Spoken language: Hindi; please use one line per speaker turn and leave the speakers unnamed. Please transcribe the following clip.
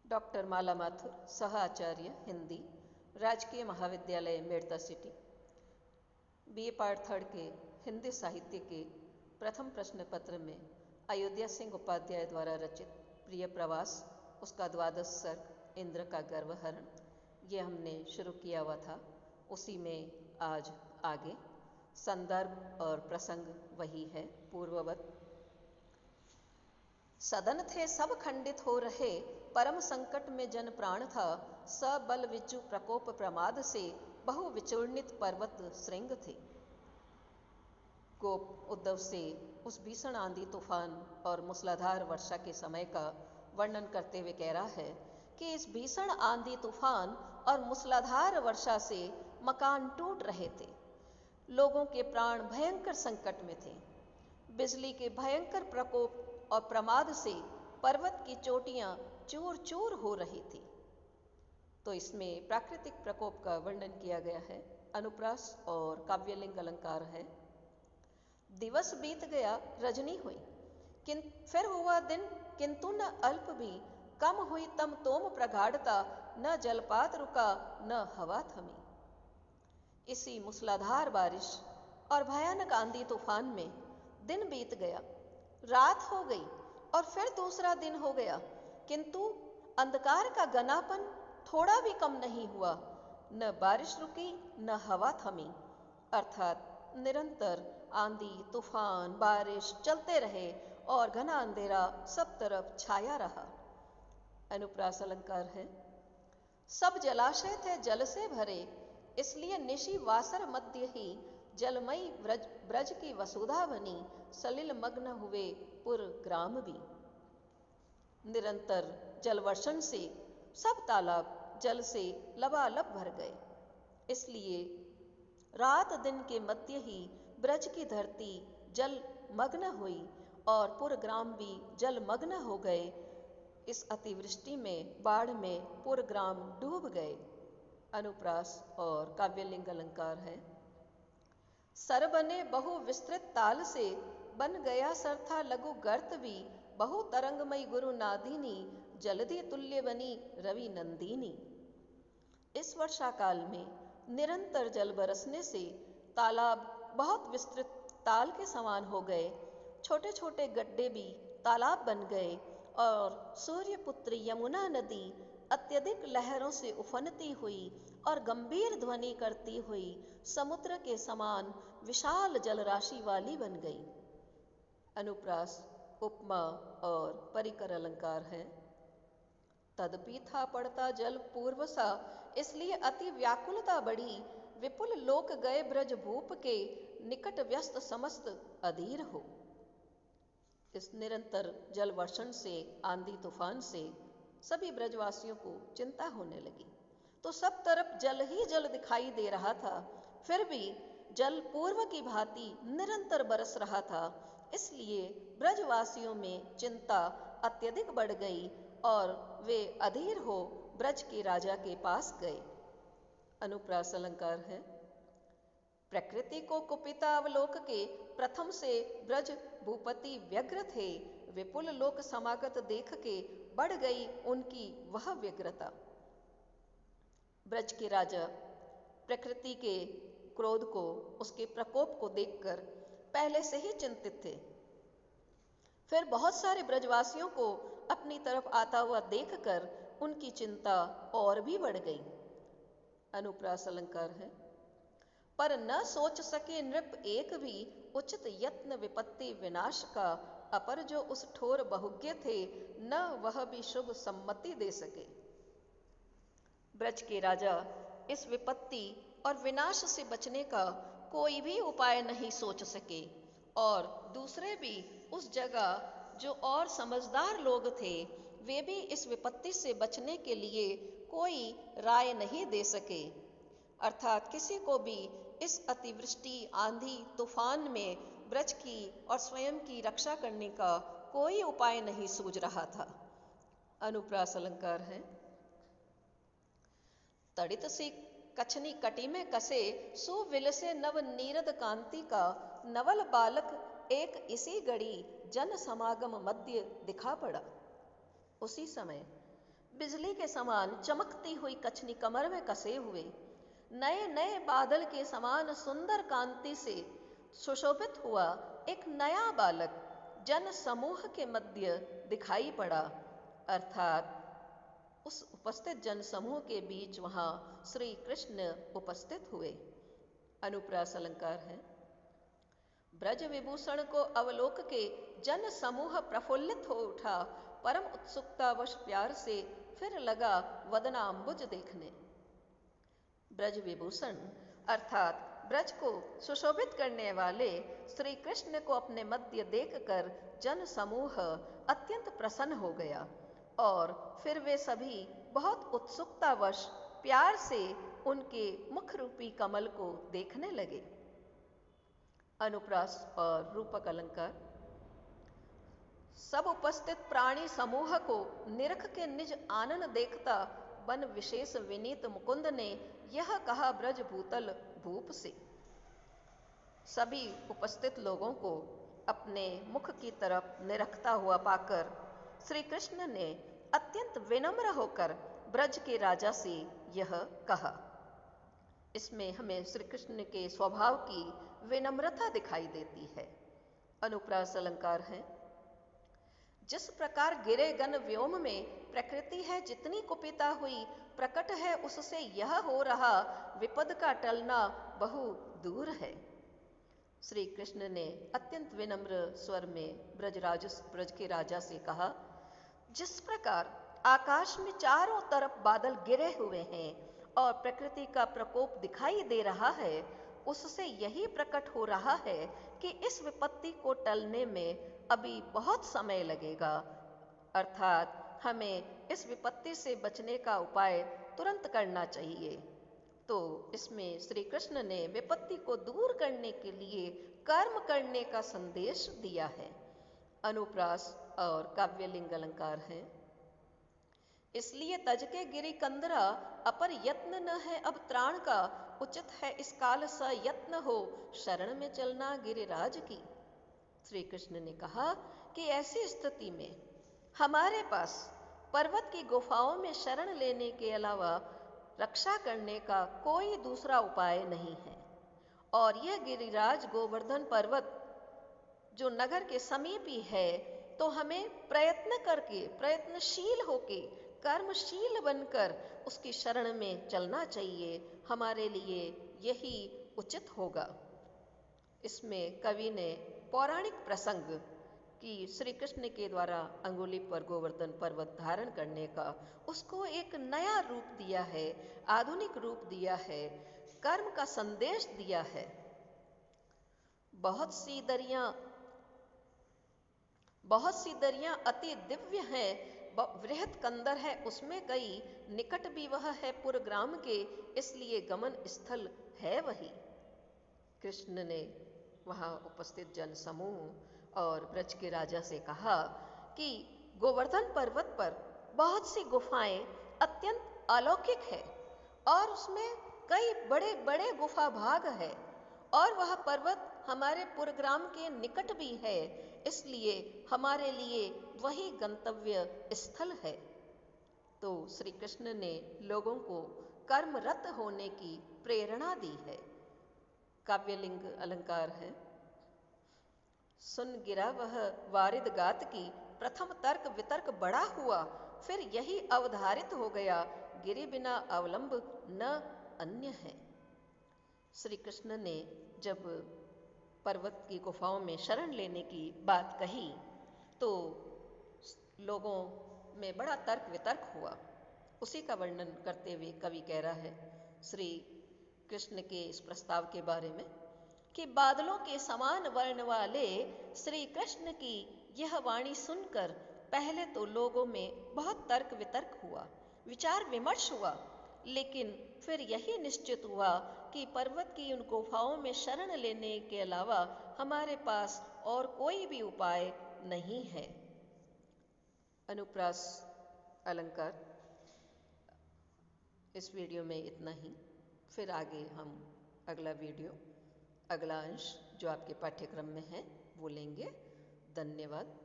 डॉक्टर माला माथुर, सह आचार्य हिंदी, राजकीय महाविद्यालय Merta city. BA part third के हिंदी साहित्य के प्रथम प्रश्न पत्र में अयोध्या सिंह उपाध्याय द्वारा रचित प्रिय प्रवास, उसका 12वां सर्ग इंद्र का गर्वहरण, ये हमने शुरू किया हुआ था। उसी में आज आगे संदर्भ और प्रसंग वही है पूर्ववत। सदन थे सब खंडित हो रहे, परम संकट में जन प्राण था। सबल विचु प्रकोप प्रमाद से, बहु विचूर्णित पर्वत श्रृंग थे। गोप उद्धव से उस भीषण आंधी तूफान और मूसलाधार वर्षा के समय का वर्णन करते हुए कह रहा है कि इस भीषण आंधी तूफान और मूसलाधार वर्षा से मकान टूट रहे थे। लोगों के प्राण भयंकर संकट में थे। बिजली के भयंकर प्रकोप और प्रमाद से पर्वत की चोटियां चूर चूर हो रही थी। तो इसमें प्राकृतिक प्रकोप का वर्णन किया गया है। अनुप्रास और काव्यलिंग अलंकार है। दिवस बीत गया, रजनी हुई, फिर हुआ दिन, किंतु न अल्प भी। कम हुई तम तोम प्रगाढ़ता, न जलपात रुका न हवा थमी। इसी मूसलाधार बारिश और भयानक आंधी तूफान में दिन बीत गया, रात हो गई और फिर दूसरा दिन हो गया, किंतु अंधकार का घनापन थोड़ा भी कम नहीं हुआ। न बारिश रुकी न हवा थमी, अर्थात निरंतर आंधी तूफान बारिश चलते रहे और घना अंधेरा सब तरफ छाया रहा। अनुप्रास अलंकार है। सब जलाशय थे जल से भरे, इसलिए निशि वासर मध्य ही जलमयी ब्रज की वसुधा बनी। सलिल मग्न हुए पुर ग्राम भी। निरंतर जलवर्षण से सब तालाब जल से लबालब भर गए, इसलिए रात दिन के मध्य ही ब्रज की धरती जल मग्न हुई और पुर ग्राम भी जल मग्न हो गए। इस अतिवृष्टि में, बाढ़ में पुर ग्राम डूब गए। अनुप्रास और काव्यलिंग अलंकार है। सर बने बहु विस्तृत ताल से, बन गया सर था लघु गर्त भी। बहु तरंगमयी गुरु नादिनी, जलधि तुल्य बनी रवि नंदिनी। इस वर्षा काल में निरंतर जल बरसने से तालाब बहुत विस्तृत ताल के समान हो गए। छोटे छोटे गड्ढे भी तालाब बन गए और सूर्यपुत्री यमुना नदी अत्यधिक लहरों से उफनती हुई और गंभीर ध्वनि करती हुई समुद्र के समान विशाल जलराशि वाली बन गई। अनुप्रास उपमा और परिकर अलंकार है। तदपि था पड़ता जल पूर्व सा, इसलिए अति व्याकुलता बढ़ी। विपुल लोक गए ब्रज भूप के, निकट व्यस्त समस्त अधीर हो। इस निरंतर जल वर्षण से, आंधी तूफान से सभी ब्रजवासियों को चिंता होने लगी। तो सब तरफ जल ही जल दिखाई दे रहा था, फिर भी जल पूर्व की भांति निरंतर बरस रहा था। इसलिए ब्रजवासियों में चिंता अत्यधिक बढ़ गई और वे अधीर हो ब्रज के राजा के पास गए। अनुप्रास अलंकार है। प्रकृति को कुपिता अवलोक के, प्रथम से ब्रज भूपति व्यग्र थे। विपुल लोक समागत देख के, बढ़ गई उनकी वह व्यग्रता। ब्रज के राजा प्रकृति के क्रोध को, उसके प्रकोप को देखकर पहले से ही चिंतित थे। फिर बहुत सारे ब्रजवासियों को अपनी तरफ आता हुआ देखकर उनकी चिंता और भी बढ़ गई। अनुप्रास अलंकार है। पर न सोच सके नृप एक भी, उचित यत्न विपत्ति विनाश का। अपर जो उस ठोर बहुज्ञ थे, न वह भी शुभ सम्मति दे सके। ब्रज के राजा इस विपत्ति और विनाश से बचने का कोई भी उपाय नहीं सोच सके, और दूसरे भी उस जगह जो और समझदार लोग थे, वे भी इस विपत्ति से बचने के लिए कोई राय नहीं दे सके। अर्थात किसी को भी इस अतिवृष्टि आंधी तूफान में ब्रज की और स्वयं की रक्षा करने का कोई उपाय नहीं सूझ रहा था। अनुप्रास अलंकार है। तड़ित सी कछनी कटी में कसे, सुविल से नव नीरद कांति का। नवल बालक एक इसी घड़ी, जन समागम मध्य दिखा पड़ा। उसी समय बिजली के समान चमकती हुई कछनी कमर में कसे हुए, नए नए बादल के समान सुंदर कांति से सुशोभित हुआ एक नया बालक जन समूह के मध्य दिखाई पड़ा। अर्थात उस उपस्थित जन समूह के बीच वहां श्री कृष्ण उपस्थित हुए। अनुप्रास अलंकार है। ब्रज विभूषण को अवलोक के जन समूह प्रफुल्लित हो उठा, परम उत्सुकतावश प्यार से फिर लगा वदनाम्बुज देखने। ब्रज विभूषण अर्थात ब्रज को सुशोभित करने वाले श्री कृष्ण को अपने मध्य देखकर जन समूह अत्यंत प्रसन्न हो गया और फिर वे सभी बहुत उत्सुकतावश प्यार से उनके मुख रूपी कमल को देखने लगे। अनुप्रास और रूपक अलंकार। सब उपस्थित प्राणी समूह को निरख के निज आनन देखता बन विशेष विनीत मुकुंद ने यह कहा ब्रज भूतल भूप से। सभी उपस्थित लोगों को अपने मुख की तरफ निरखता हुआ पाकर श्री कृष्ण ने अत्यंत विनम्र होकर ब्रज के राजा से यह कहा। इसमें हमें श्री कृष्ण के स्वभाव की विनम्रता दिखाई देती है। अनुप्रास अलंकार है। जिस प्रकार गिरे गन व्योम में प्रकृति है जितनी कुपिता हुई, प्रकट है उससे यह हो रहा विपद का टलना बहु दूर है। श्री कृष्ण ने अत्यंत विनम्र स्वर में ब्रज के राजा से कहा, जिस प्रकार आकाश में चारों तरफ बादल गिरे हुए हैं और प्रकृति का प्रकोप दिखाई दे रहा है, उससे यही प्रकट हो रहा है कि इस विपत्ति को टलने में अभी बहुत समय लगेगा। अर्थात हमें इस विपत्ति से बचने का उपाय तुरंत करना चाहिए। तो इसमें श्री कृष्ण ने विपत्ति को दूर करने के लिए कर्म करने का संदेश दिया है। अनुप्रास और काव्यलिंग अलंकार है। इसलिए तज के गिरि कंदरा, अपर यत्न न है अब त्राण का, उचित है इस काल स यत्न हो, शरण में चलना गिरिराज की। श्री कृष्ण ने कहा कि ऐसी स्थिति में हमारे पास पर्वत की गुफाओं में शरण लेने के अलावा रक्षा करने का कोई दूसरा उपाय नहीं है। और यह गिरिराज गोवर्धन पर्वत जो नगर के समीप ही है, तो हमें प्रयत्न करके, प्रयत्नशील होके, कर्मशील बनकर उसकी शरण में चलना चाहिए। हमारे लिए यही उचित होगा। इसमें कवि ने पौराणिक प्रसंग कि श्री कृष्ण के द्वारा अंगुली पर गोवर्धन पर्वत धारण करने का उसको एक नया रूप दिया है, आधुनिक रूप दिया है, कर्म का संदेश दिया है। बहुत सी दरियां अति दिव्य हैं, वृहत कंदर है उसमें कई, निकट भी वह है पुरग्राम के, इसलिए गमन स्थल है वही। कृष्ण ने वहां उपस्थित जन समूह और ब्रज के राजा से कहा कि गोवर्धन पर्वत पर बहुत सी गुफाएं अत्यंत अलौकिक है और उसमें कई बड़े बड़े गुफा भाग है और वह पर्वत हमारे पुरग्राम के निकट भी है, इसलिए हमारे लिए वही गंतव्य स्थल है। तो श्री कृष्ण ने लोगों को कर्मरत होने की प्रेरणा दी है। काव्यलिंग अलंकार है। सुन गिरा वह वारिद गात की, प्रथम तर्क वितर्क बड़ा हुआ, फिर यही अवधारित हो गया, गिरे बिना अवलंब न अन्य है। श्री कृष्ण ने जब पर्वत की गुफाओं में शरण लेने की बात कही तो लोगों में बड़ा तर्क वितर्क हुआ। उसी का वर्णन करते हुए कवि कह रहा है श्री कृष्ण के इस प्रस्ताव के बारे में कि बादलों के समान वर्ण वाले श्री कृष्ण की यह वाणी सुनकर पहले तो लोगों में बहुत तर्क वितर्क हुआ, विचार विमर्श हुआ, लेकिन फिर यही निश्चित हुआ कि पर्वत की उन गुफाओं में शरण लेने के अलावा हमारे पास और कोई भी उपाय नहीं है। अनुप्रास अलंकार। इस वीडियो में इतना ही। फिर आगे हम अगला अंश जो आपके पाठ्यक्रम में है वो लेंगे। धन्यवाद।